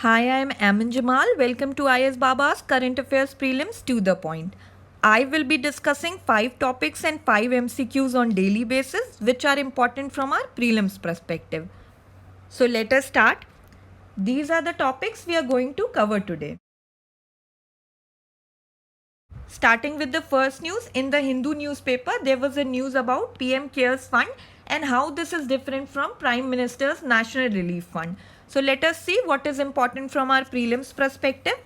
Hi, I am Amin Jamal. Welcome to IS Baba's Current Affairs Prelims to the Point. I will be discussing 5 topics and 5 MCQs on daily basis which are important from our prelims perspective. So let us start. These are the topics we are going to cover today. Starting with the first news, in the Hindu newspaper, there was a news about PM Cares Fund and how this is different from Prime Minister's National Relief Fund. So let us see what is important from our prelims perspective.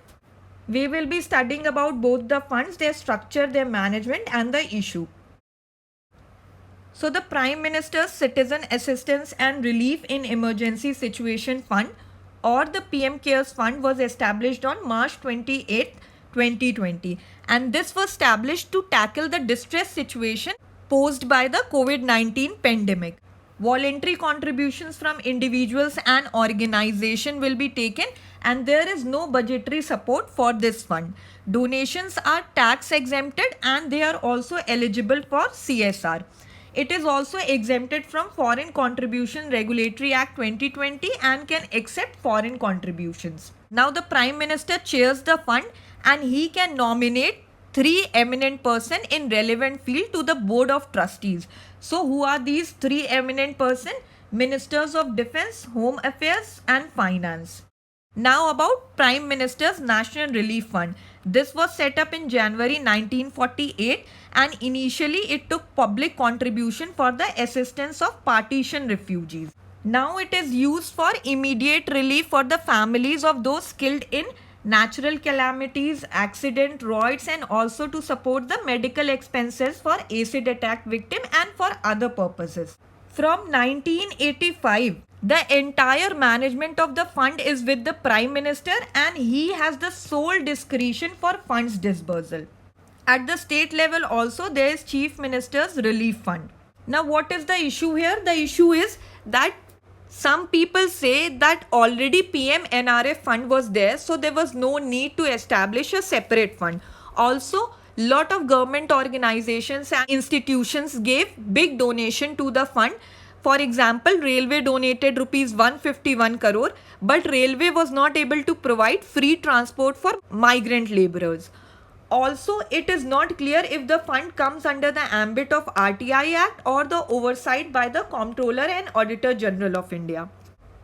We will be studying about both the funds, their structure, their management and the issue. So the Prime Minister's Citizen Assistance and Relief in Emergency Situation Fund or the PM Cares Fund was established on March 28, 2020, and this was established to tackle the distress situation posed by the COVID-19 pandemic. Voluntary contributions from individuals and organizations will be taken and there is no budgetary support for this fund. Donations are tax exempted and they are also eligible for CSR. It is also exempted from Foreign Contribution Regulatory Act 2020 and can accept foreign contributions. Now the Prime Minister chairs the fund and he can nominate 3 eminent persons in relevant field to the Board of Trustees. So who are these 3 eminent persons? Ministers of Defence, Home Affairs and Finance. Now about Prime Minister's National Relief Fund. This was set up in January 1948 and initially it took public contribution for the assistance of partition refugees. Now it is used for immediate relief for the families of those killed in natural calamities, accident, riots and also to support the medical expenses for acid attack victim and for other purposes. From 1985, the entire management of the fund is with the Prime Minister and he has the sole discretion for funds disbursal. At the state level also there is Chief Minister's Relief Fund. Now what is the issue here? The issue is that some people say that already PM NRF fund was there, so there was no need to establish a separate fund. Also, lot of government organizations and institutions gave big donation to the fund. For example, Railway donated rupees 151 crore, but Railway was not able to provide free transport for migrant laborers. Also, it is not clear if the fund comes under the ambit of RTI Act or the oversight by the Comptroller and Auditor General of India.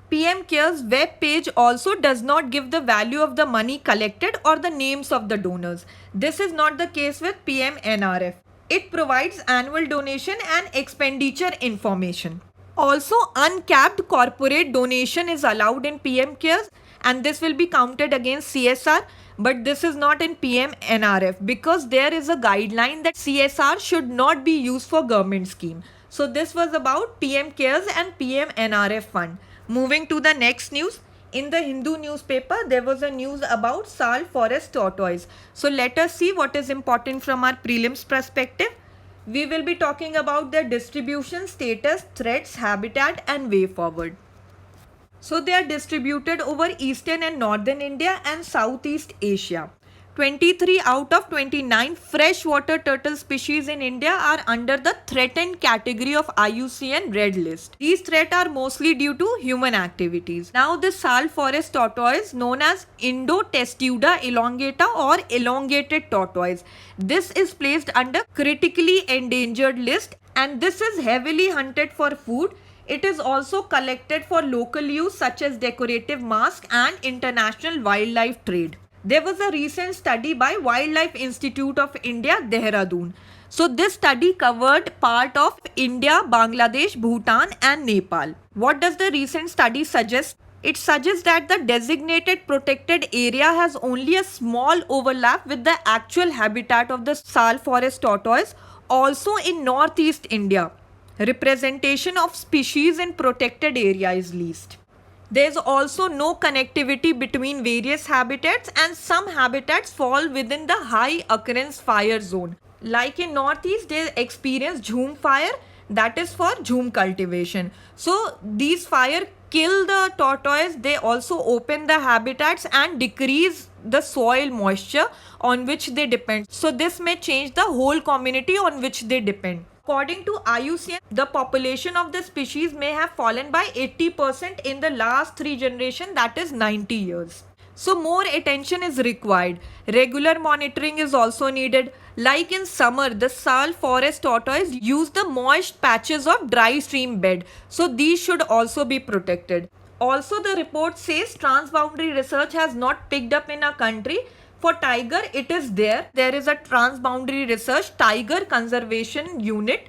PM Care's web page also does not give the value of the money collected or the names of the donors. This is not the case with PM NRF. It provides annual donation and expenditure information. Also, uncapped corporate donation is allowed in PM Cares and this will be counted against CSR, but this is not in PM NRF because there is a guideline that CSR should not be used for government scheme. So this was about PM Cares and PM NRF fund. Moving to the next news. In the Hindu newspaper, there was a news about Sal forest tortoise. So let us see what is important from our prelims perspective. We will be talking about their distribution, status, threats, habitat and way forward. So they are distributed over eastern and northern India and Southeast Asia. 23 out of 29 freshwater turtle species in India are under the threatened category of IUCN Red List. These threats are mostly due to human activities. Now the Sal forest tortoise known as Indotestuda elongata or elongated tortoise. This is placed under critically endangered list and this is heavily hunted for food. It is also collected for local use such as decorative mask and international wildlife trade. There was a recent study by Wildlife Institute of India, Dehradun. So this study covered part of India, Bangladesh, Bhutan and Nepal. What does the recent study suggest? It suggests that the designated protected area has only a small overlap with the actual habitat of the Sal forest tortoise, also in northeast India. Representation of species in protected area is least. There is also no connectivity between various habitats and some habitats fall within the high occurrence fire zone. Like in northeast, they experience jhum fire, that is for jhum cultivation. So these fire kill the tortoise, they also open the habitats and decrease the soil moisture on which they depend. So this may change the whole community on which they depend. According to IUCN, the population of the species may have fallen by 80% in the last 3 generations, that is 90 years. So more attention is required. Regular monitoring is also needed. Like in summer, the Sal forest tortoise use the moist patches of dry stream bed. So these should also be protected. Also, the report says transboundary research has not picked up in our country. For tiger, it is there. There is a transboundary research tiger conservation unit.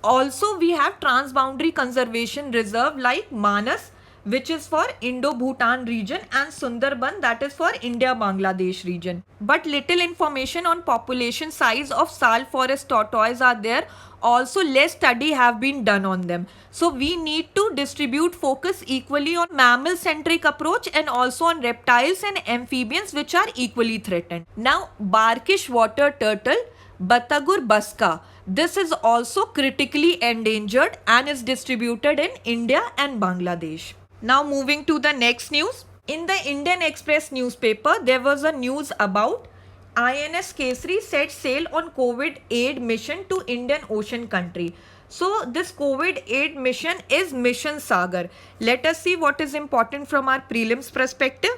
Also, we have transboundary conservation reserve like Manas, which is for Indo-Bhutan region, and Sundarban, that is for India-Bangladesh region. But little information on population size of Sal forest tortoise are there. Also, less study have been done on them. So we need to distribute focus equally on mammal centric approach and also on reptiles and amphibians which are equally threatened. Now, Barkish water turtle, Batagur baska. This is also critically endangered and is distributed in India and Bangladesh. Now moving to the next news. In the Indian Express newspaper, there was a news about INS Kesari set sail on COVID aid mission to Indian Ocean country. So this COVID aid mission is Mission Sagar. Let us see what is important from our prelims perspective.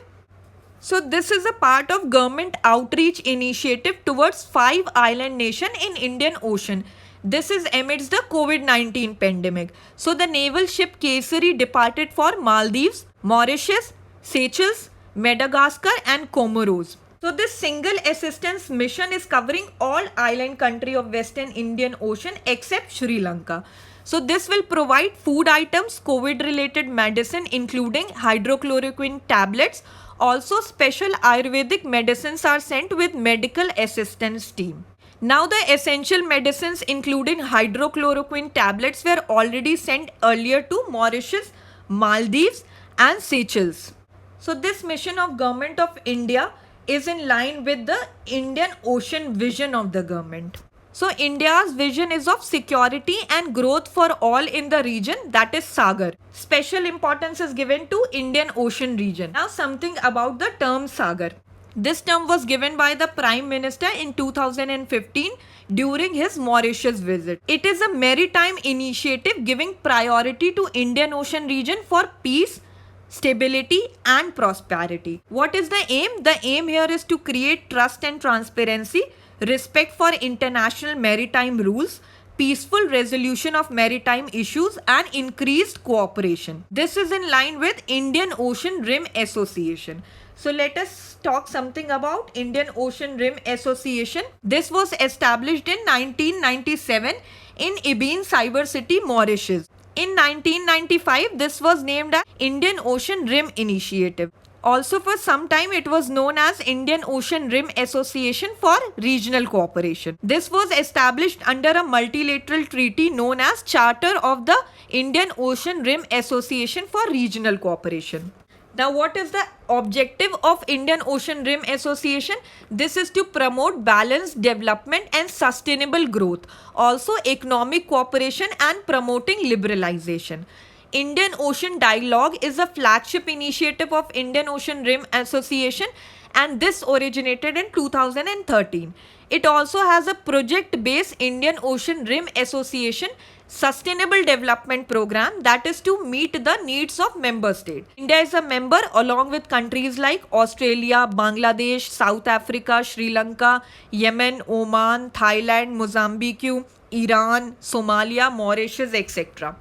So this is a part of government outreach initiative towards 5 island nation in Indian Ocean. This is amidst the COVID-19 pandemic. So the naval ship Kesari departed for Maldives, Mauritius, Seychelles, Madagascar and Comoros. So this single assistance mission is covering all island country of Western Indian Ocean except Sri Lanka. So this will provide food items, COVID related medicine including hydrochloroquine tablets. Also special Ayurvedic medicines are sent with medical assistance team. Now the essential medicines including hydrochloroquine tablets were already sent earlier to Mauritius, Maldives and Seychelles. So this mission of Government of India is in line with the Indian Ocean vision of the government. So India's vision is of security and growth for all in the region, that is Sagar. Special importance is given to Indian Ocean region. Now something about the term Sagar. This term was given by the Prime Minister in 2015 during his Mauritius visit. It is a maritime initiative giving priority to Indian Ocean region for peace, stability and prosperity. What is the aim? The aim here is to create trust and transparency, respect for international maritime rules, peaceful resolution of maritime issues and increased cooperation. This is in line with Indian Ocean Rim Association. So let us talk something about Indian Ocean Rim Association. This was established in 1997 in Ibin Cyber City, Mauritius. In 1995, this was named as Indian Ocean Rim Initiative. Also for some time it was known as Indian Ocean Rim Association for Regional Cooperation. This was established under a multilateral treaty known as Charter of the Indian Ocean Rim Association for Regional Cooperation. Now what is the objective of Indian Ocean Rim Association? This is to promote balanced development and sustainable growth. Also economic cooperation and promoting liberalization. Indian Ocean Dialogue is a flagship initiative of Indian Ocean Rim Association and this originated in 2013. It also has a project-based Indian Ocean Rim Association Sustainable Development Program that is to meet the needs of member states. India is a member along with countries like Australia, Bangladesh, South Africa, Sri Lanka, Yemen, Oman, Thailand, Mozambique, Iran, Somalia, Mauritius, etc.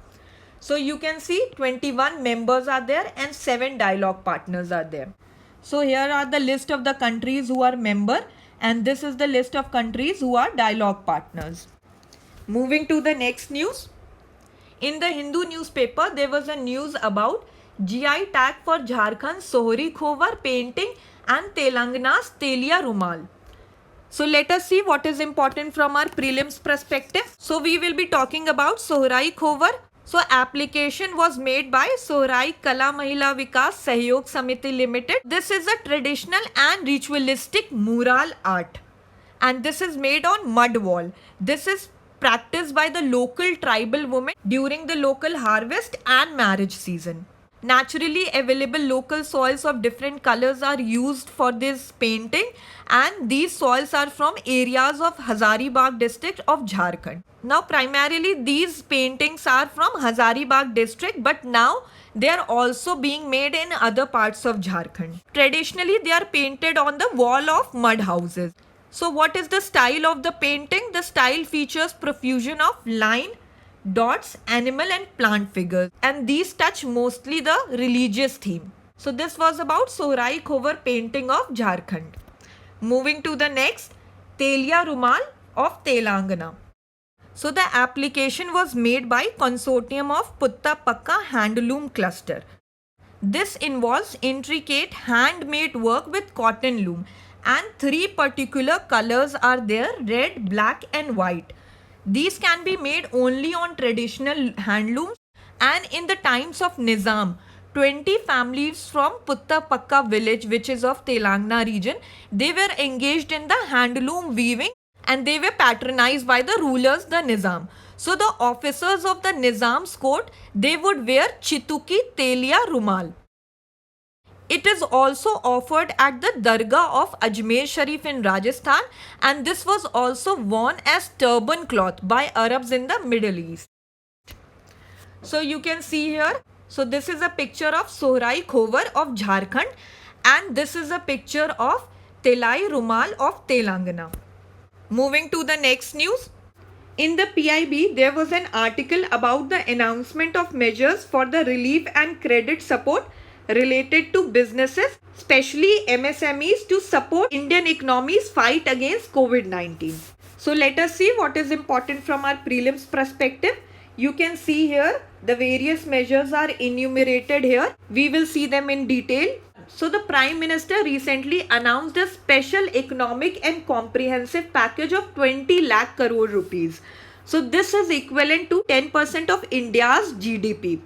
So you can see 21 members are there and 7 dialogue partners are there. So here are the list of the countries who are member and this is the list of countries who are dialogue partners. Moving to the next news. In the Hindu newspaper, there was a news about GI tag for Jharkhand's Sohri Khovar painting and Telangana's Telia Rumal. So let us see what is important from our prelims perspective. So we will be talking about Sohrai Khovar. So application was made by Sohrai Kala Mahila Vikas Sahyog Samiti Limited. This is a traditional and ritualistic mural art and this is made on mud wall. This is practiced by the local tribal women during the local harvest and marriage season. Naturally available local soils of different colors are used for this painting and these soils are from areas of Hazaribagh district of Jharkhand. Now primarily these paintings are from Hazaribagh district, but now they are also being made in other parts of Jharkhand. Traditionally they are painted on the wall of mud houses. So what is the style of the painting? The style features profusion of line, dots, animal and plant figures, and these touch mostly the religious theme. So this was about Sohrai Khovar painting of Jharkhand. Moving to the next, Telia Rumal of Telangana. So the application was made by consortium of Putta Pakka Handloom Cluster. This involves intricate handmade work with cotton loom, and three particular colors are there: red, black and white. These can be made only on traditional handlooms, and in the times of Nizam, 20 families from Putta Pakka village, which is of Telangana region, they were engaged in the handloom weaving and they were patronized by the rulers, the Nizam. So the officers of the Nizam's court, they would wear Chituki Telia Rumal. It is also offered at the Dargah of Ajmer Sharif in Rajasthan, and this was also worn as turban cloth by Arabs in the Middle East. So you can see here, so this is a picture of Sohrai Khovar of Jharkhand, and this is a picture of Telai Rumal of Telangana. Moving to the next news. In the PIB, there was an article about the announcement of measures for the relief and credit support related to businesses, especially MSMEs, to support Indian economy's fight against COVID-19. So let us see what is important from our prelims perspective. You can see here the various measures are enumerated here. We will see them in detail. So the Prime Minister recently announced a special economic and comprehensive package of 20 lakh crore rupees. So this is equivalent to 10% of India's GDP.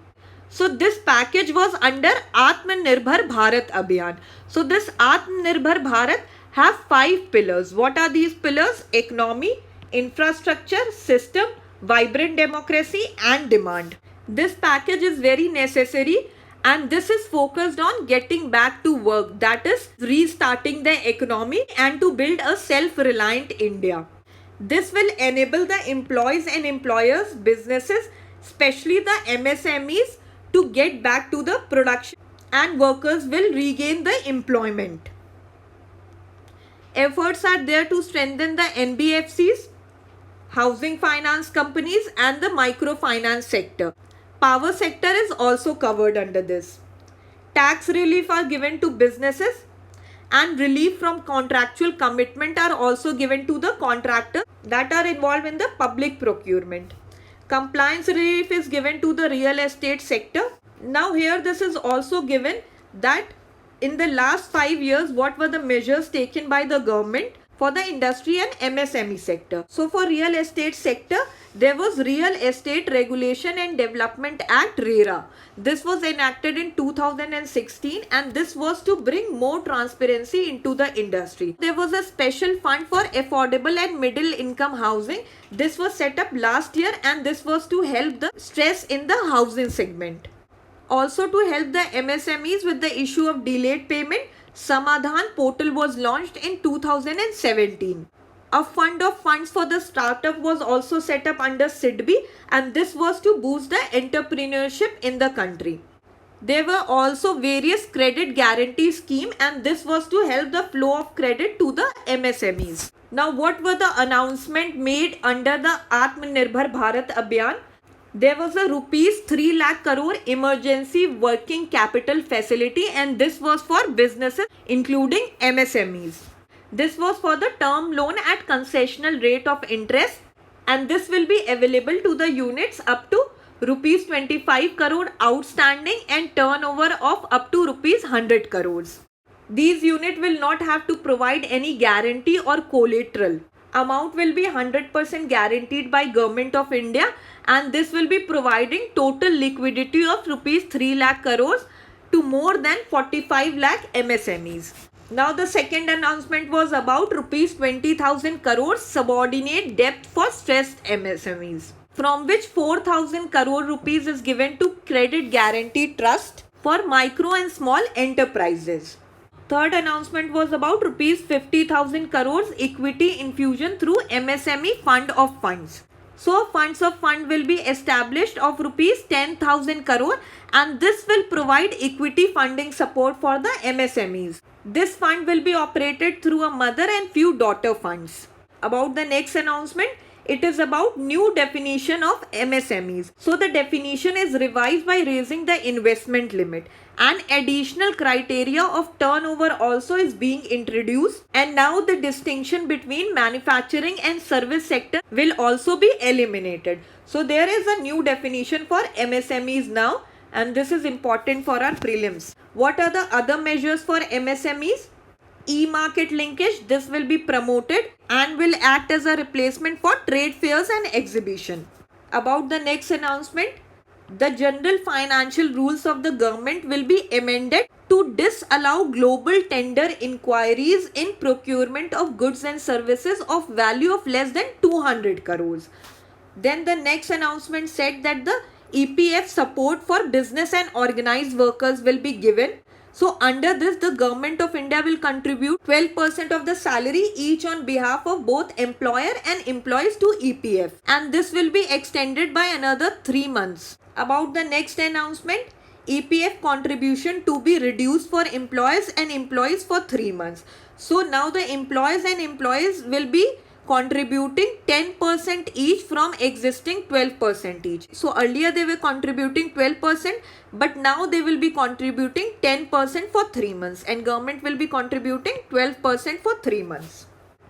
So this package was under Atmanirbhar Bharat Abhiyan. So this Atmanirbhar Bharat have 5 pillars. What are these pillars? Economy, infrastructure, system, vibrant democracy and demand. This package is very necessary, and this is focused on getting back to work, that is restarting the economy and to build a self-reliant India. This will enable the employees and employers, businesses, especially the MSMEs, to get back to the production, and workers will regain the employment. Efforts are there to strengthen the NBFCs, housing finance companies and the microfinance sector. Power sector is also covered under this. Tax relief are given to businesses, and relief from contractual commitment are also given to the contractors that are involved in the public procurement. Compliance relief is given to the real estate sector. Now here this is also given that in the last 5 years what were the measures taken by the government for the industry and MSME sector. So for real estate sector, there was Real Estate Regulation and Development Act RERA. This was enacted in 2016, and this was to bring more transparency into the industry. There was a special fund for affordable and middle income housing. This was set up last year, and this was to help the stress in the housing segment. Also to help the MSMEs with the issue of delayed payment, Samadhan portal was launched in 2017. A fund of funds for the startup was also set up under SIDBI, and this was to boost the entrepreneurship in the country. There were also various credit guarantee scheme, and this was to help the flow of credit to the MSMEs. Now what were the announcement made under the Atmanirbhar Bharat Abhiyan? There was a rupees 3 lakh crore emergency working capital facility, and this was for businesses including MSMEs. This was for the term loan at concessional rate of interest, and this will be available to the units up to rupees 25 crore outstanding and turnover of up to rupees 100 crores. These units will not have to provide any guarantee or collateral. Amount will be 100% guaranteed by Government of India, and this will be providing total liquidity of rupees 3 lakh crores to more than 45 lakh MSMEs. Now the second announcement was about rupees 20,000 crores subordinate debt for stressed MSMEs, from which 4,000 crore rupees is given to Credit Guarantee Trust for micro and small enterprises. Third announcement was about rupees 50,000 crores equity infusion through MSME Fund of Funds. So funds of fund will be established of rupees 10,000 crore, and this will provide equity funding support for the MSMEs. This fund will be operated through a mother and few daughter funds. About the next announcement, it is about new definition of MSMEs. So the definition is revised by raising the investment limit. An additional criteria of turnover also is being introduced, and now the distinction between manufacturing and service sector will also be eliminated. So there is a new definition for MSMEs now, and this is important for our prelims. What are the other measures for MSMEs? E-market linkage, this will be promoted and will act as a replacement for trade fairs and exhibition. About the next announcement, the general financial rules of the government will be amended to disallow global tender inquiries in procurement of goods and services of value of less than 200 crores. Then the next announcement said that the EPF support for business and organized workers will be given. So under this, the government of India will contribute 12% of the salary each on behalf of both employer and employees to EPF, and this will be extended by another 3 months. About the next announcement, EPF contribution to be reduced for employers and employees for 3 months. So now the employers and employees will be contributing 10% each from existing 12% each. So earlier they were contributing 12%, but now they will be contributing 10% for 3 months, and government will be contributing 12% for 3 months.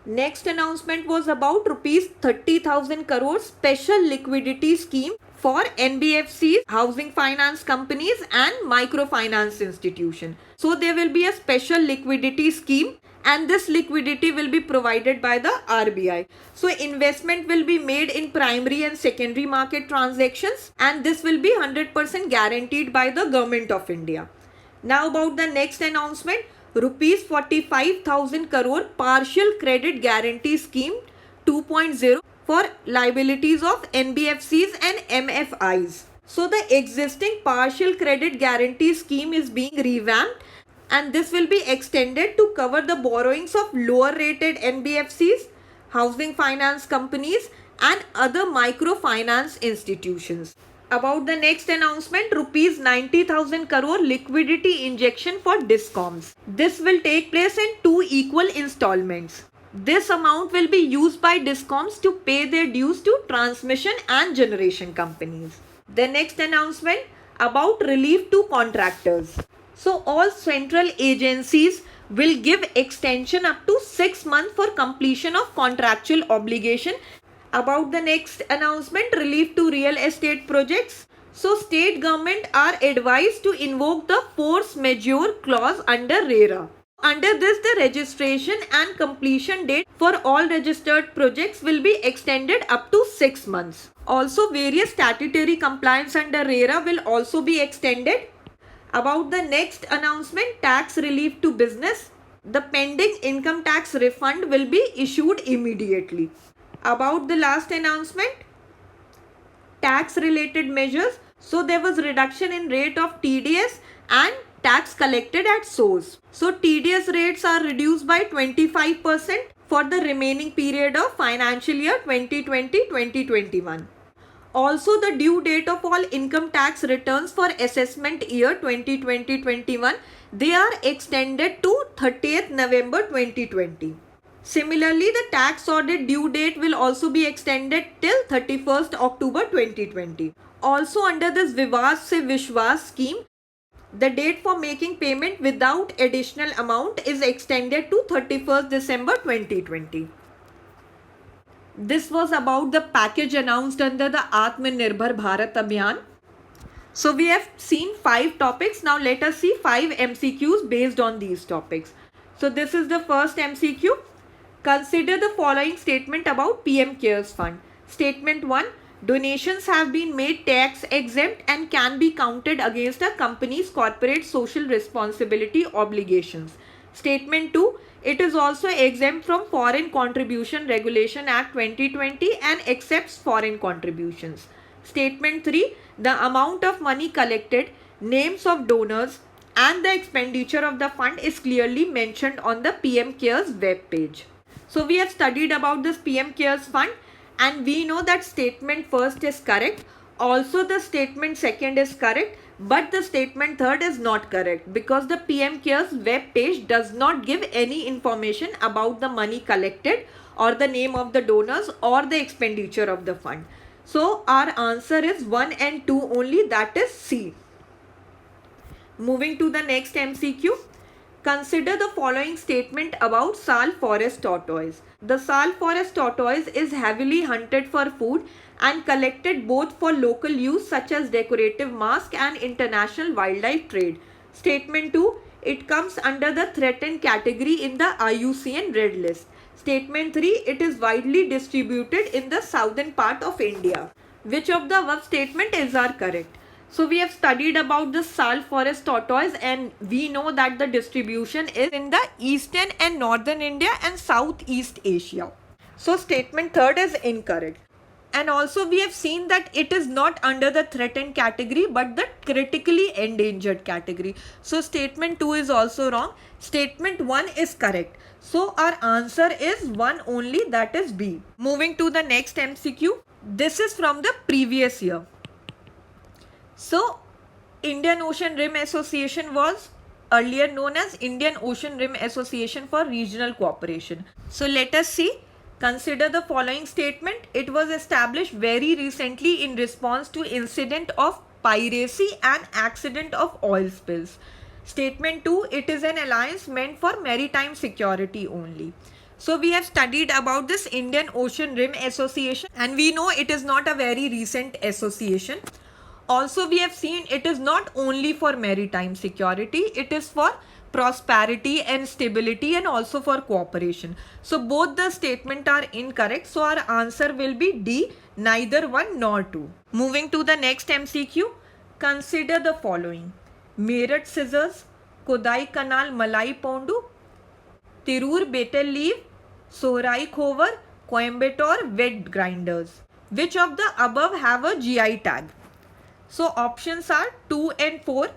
Next announcement was about rupees 30,000 crore special liquidity scheme for NBFCs, housing finance companies and microfinance institution. So there will be a special liquidity scheme, and this liquidity will be provided by the RBI. So investment will be made in primary and secondary market transactions, and this will be 100% guaranteed by the government of India. Now about the next announcement, rupees 45,000 crore partial credit guarantee scheme 2.0 for liabilities of NBFCs and MFIs. So the existing partial credit guarantee scheme is being revamped, and this will be extended to cover the borrowings of lower rated NBFCs, housing finance companies and other microfinance institutions. About the next announcement, rupees 90,000 crore liquidity injection for DISCOMs. This will take place in 2 equal installments. This amount will be used by DISCOMs to pay their dues to transmission and generation companies. The next announcement about relief to contractors. So all central agencies will give extension up to 6 months for completion of contractual obligation. About the next announcement, relief to real estate projects. So state government are advised to invoke the force majeure clause under RERA. Under this, the registration and completion date for all registered projects will be extended up to 6 months. Also, various statutory compliance under RERA will also be extended. About the next announcement, tax relief to business. The pending income tax refund will be issued immediately. About the last announcement, tax related measures. So there was reduction in rate of TDS and tax collected at source. So TDS rates are reduced by 25% for the remaining period of financial year 2020-2021. Also, the due date of all income tax returns for assessment year 2020-21, they are extended to 30th November 2020. Similarly, the tax audit due date will also be extended till 31st October 2020. Also, under this Vivad se Vishwas scheme, the date for making payment without additional amount is extended to 31st December 2020. This was about the package announced under the Atmanirbhar Bharat Abhiyan. So we have seen 5 topics. Now let us see 5 MCQs based on these topics. So this is the first MCQ. Consider the following statement about PM CARES Fund. Statement 1. Donations have been made tax exempt and can be counted against a company's corporate social responsibility obligations. Statement 2. It is also exempt from Foreign Contribution Regulation Act 2020 and accepts foreign contributions. Statement 3. The amount of money collected, names of donors and the expenditure of the fund is clearly mentioned on the PM CARES web page. So we have studied about this PM CARES Fund, and we know that statement first is correct. Also the statement second is correct, but the statement third is not correct because the PM Cares web page does not give any information about the money collected or the name of the donors or the expenditure of the fund. So our answer is 1 and 2 only, that is C. Moving to the next MCQ. Consider the following statement about Sal forest tortoise. The Sal forest tortoise is heavily hunted for food and collected both for local use such as decorative mask and international wildlife trade. Statement 2. It comes under the threatened category in the IUCN Red List. Statement 3. It is widely distributed in the southern part of India. Which of the above statement is correct? So we have studied about the Sal forest tortoise and we know that the distribution is in the eastern and northern India and Southeast Asia. So statement third is incorrect. And also we have seen that it is not under the threatened category but the critically endangered category. So statement 2 is also wrong. Statement 1 is correct. So our answer is 1 only, that is B. Moving to the next MCQ. This is from the previous year. So, Indian Ocean Rim Association was earlier known as Indian Ocean Rim Association for Regional Cooperation. So, let us see. Consider the following statement. It was established very recently in response to incident of piracy and accident of oil spills. Statement 2. It is an alliance meant for maritime security only. So we have studied about this Indian Ocean Rim Association and we know it is not a very recent association. Also we have seen it is not only for maritime security, it is for prosperity and stability and also for cooperation. So both the statement are incorrect. So our answer will be D, neither 1 nor 2. Moving to the next MCQ. Consider the following. Meerut scissors, Kodai Canal Malai Pondu, Tirur betel leaf, Sohrai khovar, Coimbatore wet grinders. Which of the above have a GI tag? So options are 2 and 4.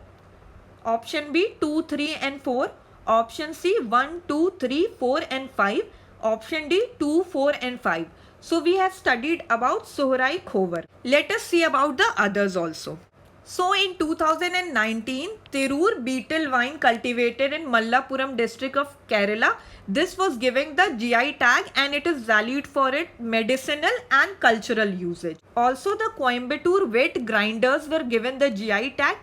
Option B 2, 3 and 4. Option C 1, 2, 3, 4 and 5. Option D 2, 4 and 5. So we have studied about Sohrai khovar. Let us see about the others also. So in 2019, Tirur betel vine cultivated in Mallapuram district of Kerala. This was given the GI tag and it is valued for its medicinal and cultural usage. Also the Coimbatore wet grinders were given the GI tag.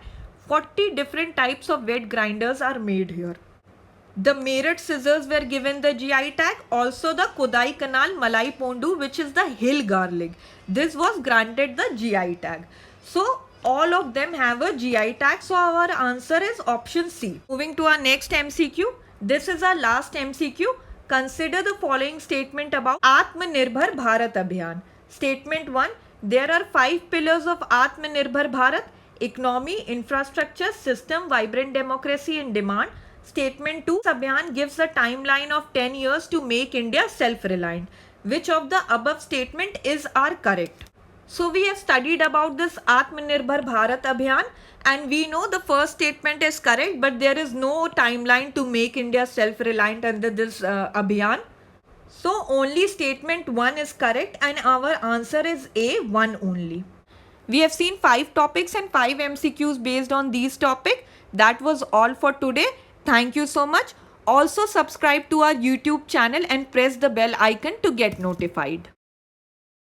40 different types of wet grinders are made here. The Meerut scissors were given the GI tag. Also the Kodai Canal Malai Pondu, which is the hill garlic. This was granted the GI tag. So all of them have a GI tag. So our answer is option C. Moving to our next MCQ. This is our last MCQ. Consider the following statement about Atmanirbhar Bharat Abhiyan. Statement 1. There are 5 pillars of Atmanirbhar Bharat: economy, infrastructure, system, vibrant democracy and demand. Statement 2. This Abhiyan gives a timeline of 10 years to make India self-reliant. Which of the above statement is correct? So we have studied about this Atmanirbhar Bharat Abhiyan and we know the first statement is correct, but there is no timeline to make India self-reliant under this Abhiyan. So only statement 1 is correct and our answer is A, 1 only. We have seen 5 topics and 5 MCQs based on these topics. That was all for today. Thank you so much. Also subscribe to our YouTube channel and press the bell icon to get notified.